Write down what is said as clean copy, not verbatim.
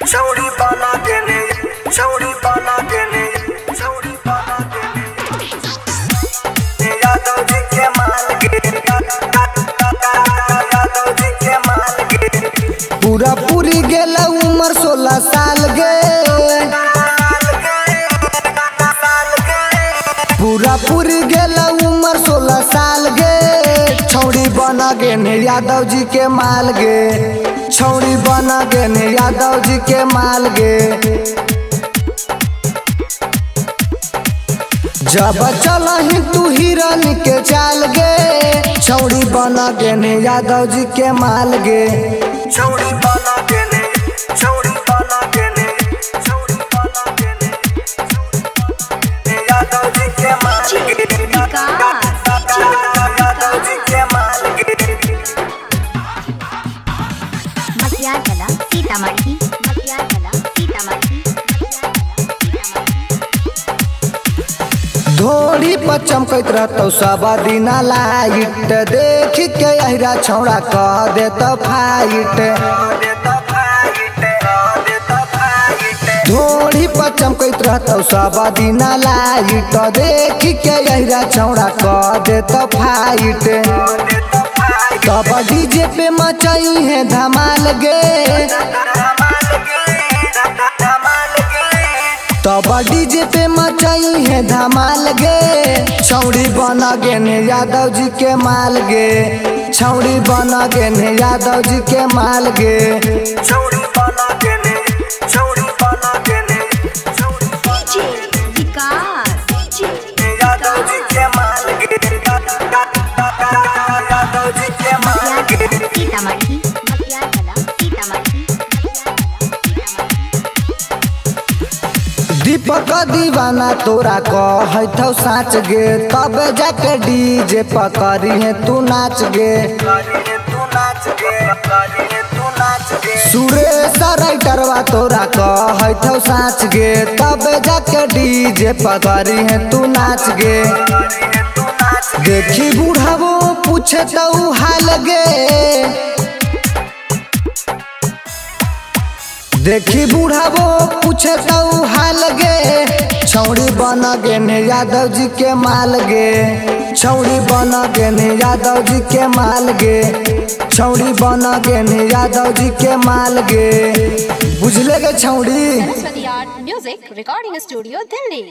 छौड़ी बना देने, छौड़ी बना देने, छौड़ी बना देने यादव जी के माल के, यादव जी के माल के। पूरा पूरी गेला उम्र 16 साल गे, पूरा पूरी गेला उम्र 16 साल गे। छौड़ी बना गे ने यादव जी के माल गे, छौड़ी बना गे ने यादव जी के माल गे। जब चलही तू हिरन के चाल गे, छौड़ी बना गे ने यादव जी के माल गे। छौड़ी बना देने, छौड़ी बना देने, छौड़ी बना देने यादव जी के माल के, यादव जी के माल के। मटियारकला सीतामढ़ी, मटियारकला सीतामढ़ी। धोड़ी पर चमकत रहतो सब दिना लाइट, देख के अहिरा छौड़ा कह देत फाइट। धोड़ी पर चमकत रहतो सब दिना लाइट, देख के अहिरा छौड़ा कह देत फाइट। तब डीजे पे मचाई है धमाल गे, तब डीजे पे मचाई है धमाल गे। छौड़ी बना गे ने यादव जी के माल गे, छौड़ी बना गे ने यादव जी के माल गे। छौड़ी बना देने, छौड़ी बना देने, छौड़ी डीजे विकास, डीजे यादव जी के माल के, यादव जी के माल के। सीतामढ़ी, मटियारकला सीतामढ़ी। दीपक दीवाना तोरा कहथौ साँच गे, तब जाके डीजे पकड़ी है तू नाच गे। सुरेश राइटरवा तोरा कहथौ साँच गे, तब जाके डीजे पकड़ी है तू नाच गे। देखी बूढ़ावो पूछे तो हाल गे, देखी बूढ़ावो पूछे तो हाल गे। छौड़ी बना गे ने यादव जी के माल गे, छौड़ी बना गे ने यादव जी के माल गे, छौड़ी बना गे ने यादव जी के माल गे। बुझले गे छौड़ी। Saraswati art music recording studio Delhi.